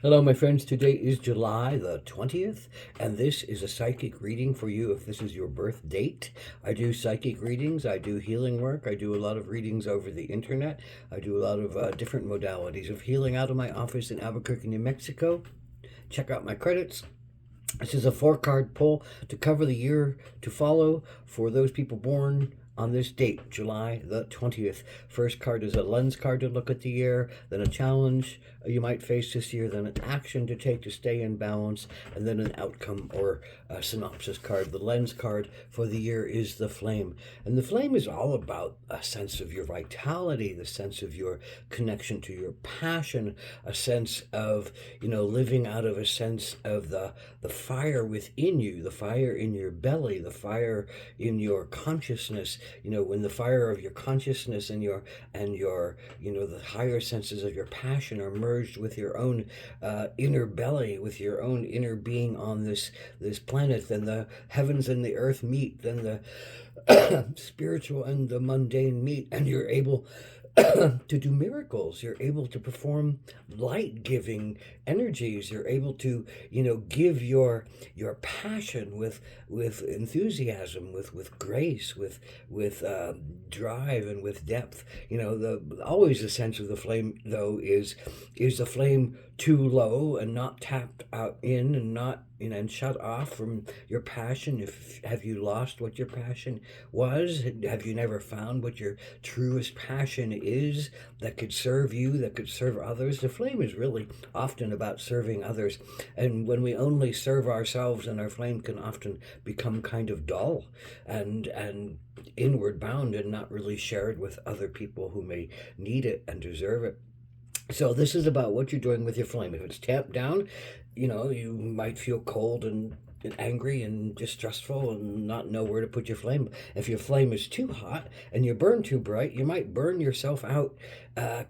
Hello, my friends. Today is July the 20th, and this is a psychic reading for you if this is your birth date. I do psychic readings, I do healing work, I do a lot of readings over the internet, I do a lot of different modalities of healing out of my office in Albuquerque, New Mexico. Check out my credits. This is a four-card pull to cover the year to follow for those people born on this date, July the 20th. First card is a lens card to look at the year, then a challenge you might face this year, then an action to take to stay in balance, and then an outcome or a synopsis card. The lens card for the year is the flame. And the flame is all about a sense of your vitality, the sense of your connection to your passion, a sense of, living out of a sense of the fire within you, the fire in your belly, the fire in your consciousness. When the fire of your consciousness and your the higher senses of your passion are merged with your own inner belly, with your own inner being on this planet, then the heavens and the earth meet, then the spiritual and the mundane meet, and you're able to do miracles. You're able to perform light-giving energies. You're able to, give your passion with enthusiasm, with grace, with drive, and with depth. The always the sense of the flame though is the flame too low and not tapped out in and not and shut off from your passion? Have you lost what your passion was? Have you never found what your truest passion is that could serve you, that could serve others? The flame is really often about serving others, and when we only serve ourselves, then our flame can often become kind of dull and inward bound and not really shared with other people who may need it and deserve it. So this is about what you're doing with your flame. If it's tamped down, you might feel cold and angry and distrustful and not know where to put your flame. If your flame is too hot and you burn too bright, you might burn yourself out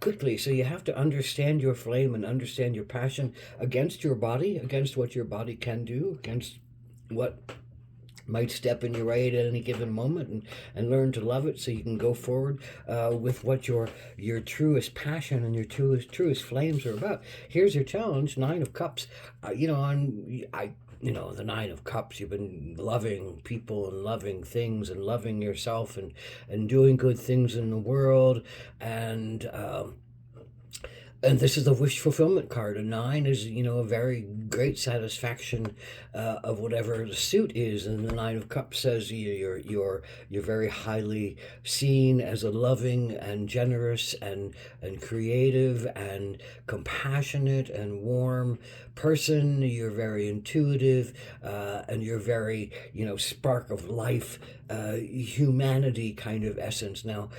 quickly. So you have to understand your flame and understand your passion against your body, against what your body can do, against what might step in your way at any given moment, and learn to love it so you can go forward with what your truest passion and your truest flames are about. Here's your challenge: Nine of Cups. The Nine of Cups, you've been loving people and loving things and loving yourself and doing good things in the world, and this is the wish fulfillment card. A nine is, a very great satisfaction of whatever the suit is, and the Nine of Cups says you're very highly seen as a loving and generous and creative and compassionate and warm person. You're very intuitive, and you're very, spark of life, humanity kind of essence. Now,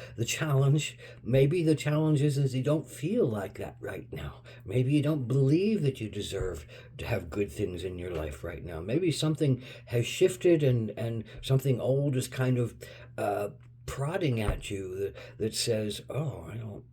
maybe the challenge is you don't feel like that right now. Maybe you don't believe that you deserve to have good things in your life right now. Maybe something has shifted and something old is kind of prodding at you that says, oh, I don't,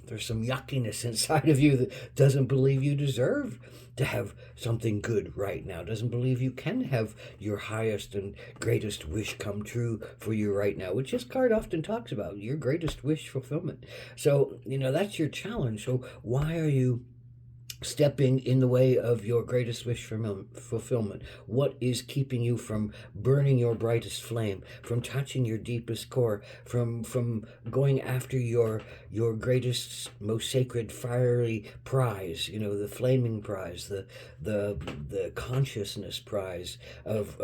there's some yuckiness inside of you that doesn't believe you deserve to have something good right now, doesn't believe you can have your highest and greatest wish come true for you right now, which this card often talks about, your greatest wish fulfillment. So, that's your challenge. So why are you stepping in the way of your greatest wish for fulfillment? What is keeping you from burning your brightest flame, from touching your deepest core, from going after your greatest, most sacred, fiery prize? The flaming prize, the consciousness prize of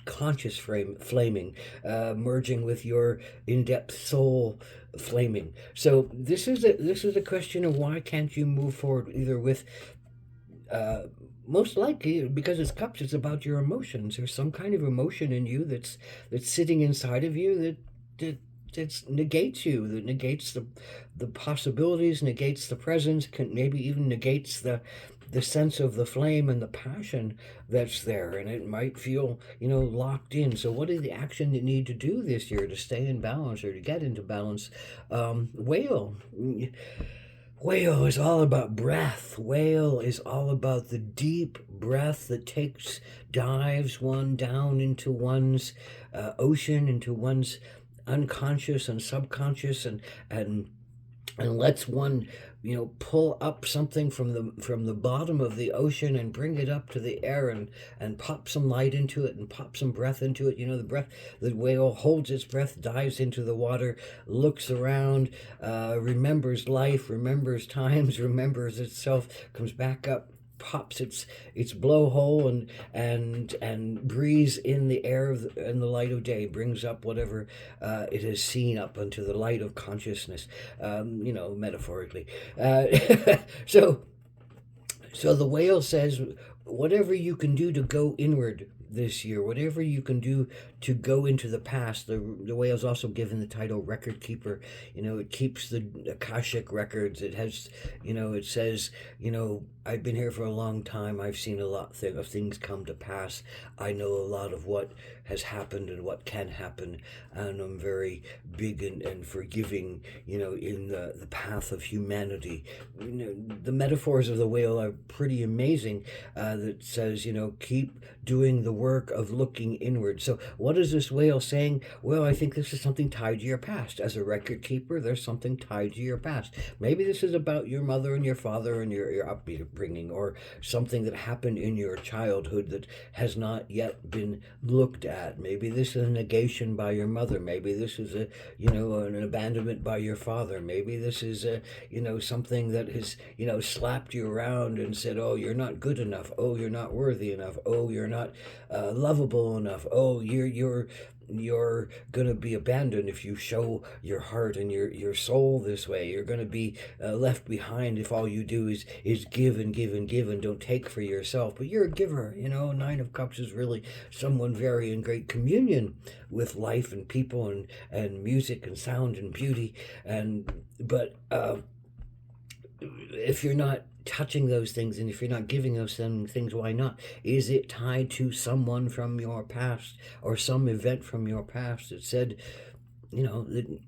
conscious flaming, merging with your in-depth soul flaming. So this is a question of why can't you move forward either with most likely because it's cups, it's about your emotions. There's some kind of emotion in you that's sitting inside of you that negates you, that negates the possibilities, negates the presence, maybe even negates the sense of the flame and the passion that's there, and it might feel locked in. So what is the action you need to do this year to stay in balance or to get into balance? Whale is all about breath. Whale is all about the deep breath that dives one down into one's ocean, into one's unconscious and subconscious, and and lets one, pull up something from the bottom of the ocean and bring it up to the air, and pop some light into it and pop some breath into it. The whale holds its breath, dives into the water, looks around, remembers life, remembers times, remembers itself, comes back up, pops its blowhole, and breathes in the air and the light of day, brings up whatever it has seen up into the light of consciousness, metaphorically. Uh, so so the whale says, whatever you can do to go inward this year, whatever you can do to go into the past. The whale's also given the title record keeper. It keeps the Akashic records. It has, it says, I've been here for a long time. I've seen a lot of things come to pass. I know a lot of what has happened and what can happen, and I'm very big and forgiving, in the path of humanity. The metaphors of the whale are pretty amazing, that says, keep doing the work of looking inward. So what is this whale saying? Well, I think this is something tied to your past. As a record keeper, there's something tied to your past. Maybe this is about your mother and your father and your upbringing, or something that happened in your childhood that has not yet been looked at. Maybe this is a negation by your mother. Maybe this is an abandonment by your father. Maybe this is something that has, slapped you around and said, oh, you're not good enough. Oh, you're not worthy enough. Oh, you're not lovable enough. Oh, you're going to be abandoned if you show your heart and your soul this way. You're going to be left behind if all you do is give and give and give and don't take for yourself. But you're a giver. Nine of Cups is really someone very in great communion with life and people and music and sound and beauty. But if you're not touching those things, and if you're not giving those things, why not? Is it tied to someone from your past, or some event from your past that said, that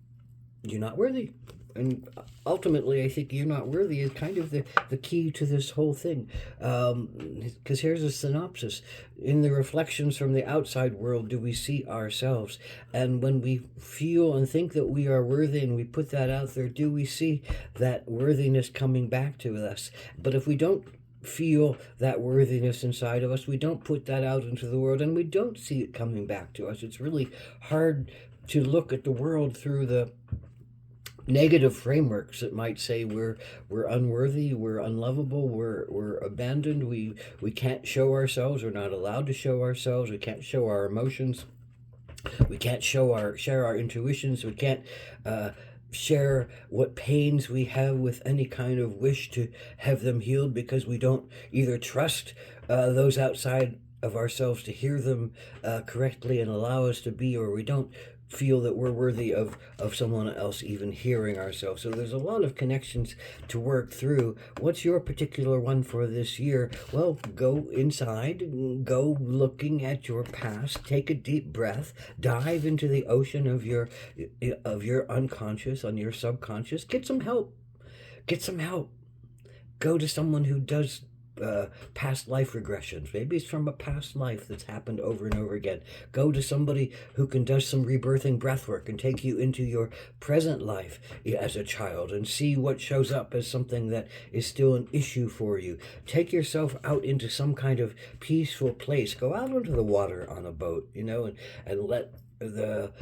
you're not worthy? And ultimately, I think you're not worthy is kind of the key to this whole thing. Because here's a synopsis. In the reflections from the outside world do we see ourselves. And when we feel and think that we are worthy and we put that out there, do we see that worthiness coming back to us? But if we don't feel that worthiness inside of us, we don't put that out into the world, and we don't see it coming back to us. It's really hard to look at the world through the negative frameworks that might say we're unworthy, we're unlovable, we're abandoned, we can't show ourselves, we're not allowed to show ourselves, we can't show our emotions, we can't share our intuitions, we can't share what pains we have with any kind of wish to have them healed, because we don't either trust those outside of ourselves to hear them correctly and allow us to be, or we don't feel that we're worthy of someone else even hearing ourselves. So there's a lot of connections to work through. What's your particular one for this year? Well, go inside, go looking at your past, take a deep breath, dive into the ocean of your unconscious, on your subconscious. Get some help. Go to someone who does past life regressions. Maybe it's from a past life that's happened over and over again. Go to somebody who can do some rebirthing breath work and take you into your present life as a child and see what shows up as something that is still an issue for you. Take yourself out into some kind of peaceful place. Go out onto the water on a boat, and let the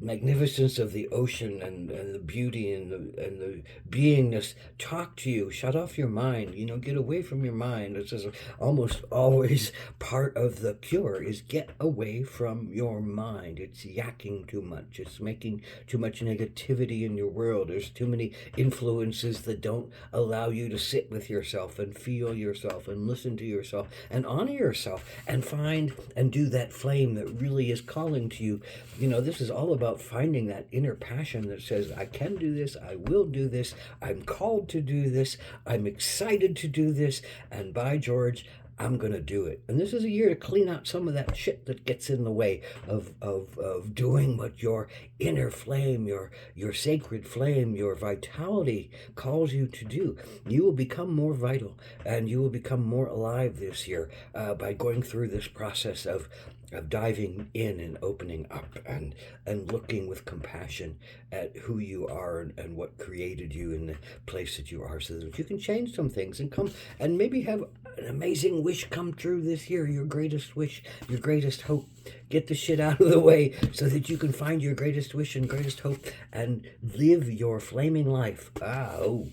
magnificence of the ocean and the beauty and the beingness talk to you. Shut off your mind, get away from your mind. This is almost always part of the cure, is get away from your mind. It's yakking too much, it's making too much negativity in your world. There's too many influences that don't allow you to sit with yourself and feel yourself and listen to yourself and honor yourself and find and do that flame that really is calling to you. This is all about finding that inner passion that says, I can do this, I will do this, I'm called to do this, I'm excited to do this, and by George, I'm going to do it. And this is a year to clean out some of that shit that gets in the way of doing what your inner flame, your sacred flame, your vitality calls you to do. You will become more vital and you will become more alive this year by going through this process of of diving in and opening up and looking with compassion at who you are and what created you in the place that you are, so that you can change some things and come and maybe have an amazing wish come true this year, your greatest wish, your greatest hope. Get the shit out of the way so that you can find your greatest wish and greatest hope and live your flaming life. Oh.